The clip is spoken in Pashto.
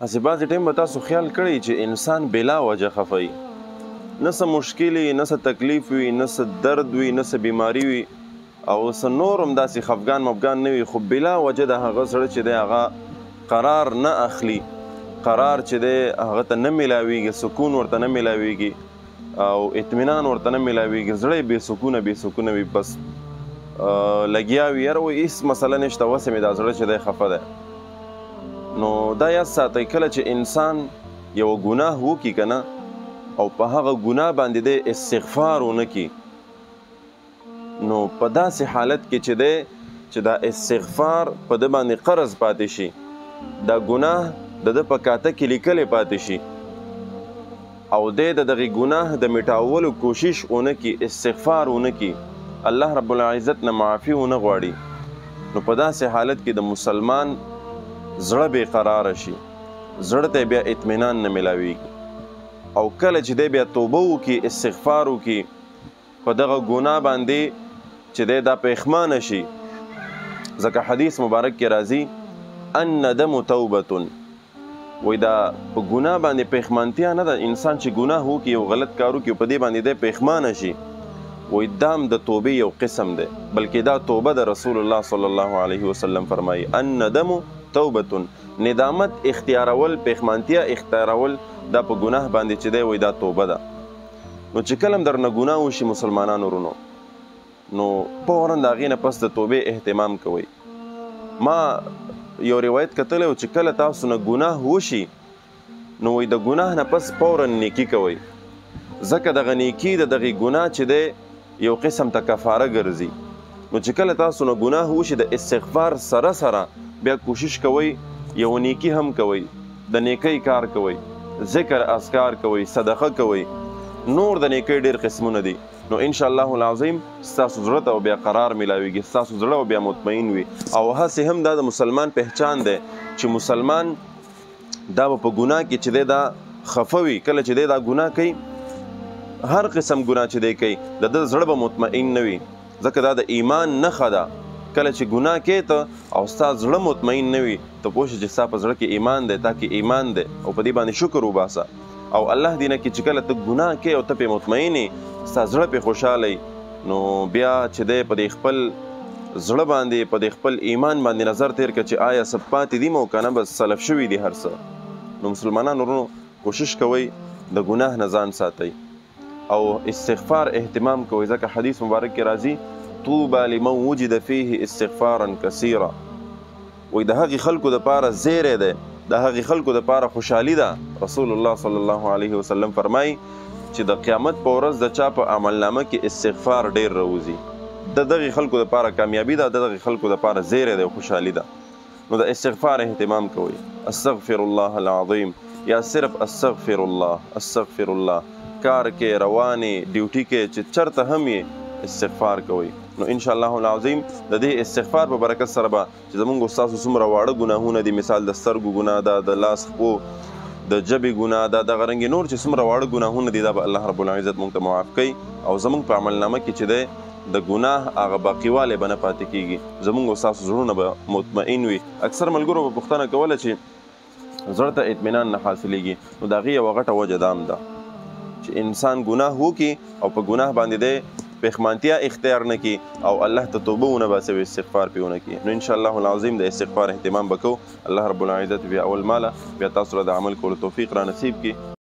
هسې بعضې ټایم به تاسو خیال کړی چې انسان بلا وجه خفه وي، نه څه مشکل وي، نه څه تکلیف وي، نه څه درد وي، نه څه بیماري وي او څه نور هم داسې خفګان مفګان نه وي، خو بلا وجه د هغه زړه چې دی هغه قرار نه اخلي، قرار چې دی هغه ته نه میلاویږي، سکون ورته نه میلاویږي او اطمینان ورته نه میلاویږي، زړه یې بې سکونه وي، بس لګیا وي یاره وایي هېڅ مسله نشته، وسې مې دا زړه چې دی خفه دی. نو دا یاد ساتئ کله چې انسان یوه ګناه وکړي که نه او په هغه ګناه باندې دی استغفار ونه کړي، نو په داسې حالت کې چې دی چې دا استغفار په ده باندې قرض پاتې شي، دا ګناه د ده په کاته کې لیکلی پاتې شي او دی د دغې ګناه د مټاولو کوشش ونه کړي، استغفار ونه کړي، الله رب العزت نه معافي ونه غواړي، نو په داسې حالت کې د مسلمان زړه بې قراره شي، زړه ته بیا اطمینان نه میلاویږي او کله چې دی بیا توبه وکړي، استغفار وکړي، په دغه ګناه باندې چې دی دا پښیمانه شي، ځکه حدیث مبارک کې راځي الندم توبة، وایي دا په ګناه باندې پښیمانتیا نه ده، انسان چې ګناه وکړي یو غلط کار وکړي په دې باندې دی پښیمانه شي، وایي دا هم د توبې یو قسم دی، بلکې دا توبه د رسول الله صلی الله علیه وسلم فرمایي الندم توبة، ندامت اختیارول، پښیمانتیا اختیارول دا په ګناه باندې چې دی وایي دا توبه ده. نو چې کله هم درنه ګناه وشي مسلمانانو ورونو، نو فورا د هغې نه پس د توبې اهتمام کوئ. ما یو روایت کتلی و چې کله تاسو نه ګناه وشي نو وایي د ګناه نه پس فورا نیکي کوئ، ځکه دغه نیکي د دغې ګناه چې دی یو قسم ته کفاره ګرځي. نو چې کله تاسو نه ګناه وشي د استغفار سره سره بیا کوشش کوئ یو نیکي هم کوئ، د نیکۍ کار کوئ، ذکر اذکار کوئ، صدقه کوئ، نور د نیکۍ ډېر قسمونه دي، نو انشاءالله العظیم ستاسو زړه ته بیا قرار میلاویږي، ستاسو زړه بیا مطمئن وي او هسې هم دا د مسلمان پهچان دی چې مسلمان دا به په ګناه کې چې دی دا خفه وي، کله چې دی دا ګناه کوي هر قسم ګناه چې دی کوي د ده زړه به مطمئن نه وي، ځکه دا د ایمان نښه ده، کله چې ګناه کوې ته او ستا زړه مطمئن نه وي ته پوه شه چې ستا په زړه کې ایمان دی، تا کې ایمان دی او په دې باندې شکر وباسه او الله دې نه کړي چې کله ته ګناه کوې او ته پرې مطمئن یې، ستا زړه پرې خوشحاله نو بیا چې دی په دې خپل زړه باندې په دې خپل ایمان باندې نظر تیر کړه چې آیا څه پاتې دي مو که نه بس سلف شوي دي هر څه. نو مسلمانانو ورونو کوشش کوئ د ګناه نه ځان ساتئ او استغفار اهتمام کوئ، ځکه حدیث مبارک کې راځي طوبى لمن وجد فيه استغفارا كثيرا، وایي د هغې خلکو دپاره زیری دی، د هغې خلکو دپاره خوشحالي ده. رسول الله صلی الله علیه وسلم فرمایي چې د قیامت په ورځ د چا په عملنامه کې استغفار ډېر راوځي، د دغې خلکو دپاره کامیابي ده، د دغې خلکو دپاره زیری دی او خوشحالي ده. نو د استغفار اهتمام کوئ، استغفر الله العظیم یا صرف استغفر الله استغفر الله، کار کې روانې ډیوټي کې چې چرته هم یې استغفار کوئ. نو انشاءالله العظیم د دې استغفار په برکت سره به چې زمونږ ستاسو څومره واړه ګناهونه دي، مثال د سترګو ګناه ده، د لاس خپو د ژبې ګناه ده، دغه رنګې نور چې څومره واړه ګناهونه دي دا به الله رب العزت مونږ ته معاف کوي او زمونږ په عملنامه کې چې دی د ګناه هغه باقیوالی به نه پاتې کېږي، زمونږ ستاسو زړونه به مطمئن وي. اکثر ملګرو به پوښتنه کوله چې زړه ته اطمینان نه حاصلېږي، نو د هغې یوه غټه وجه دا هم ده چې انسان ګناه وکړي او په ګناه باندې دی پښیمانتیا اختیار نه کړي او الله ته توبه ونه باسي او استغفار پرې ونه کړي. نو انشاءالله العظیم د استغفار اهتمام به کوو، الله رب العزت بیا اول ماله بیا تاسو له د عمل کولو توفیق را نصیب کړي.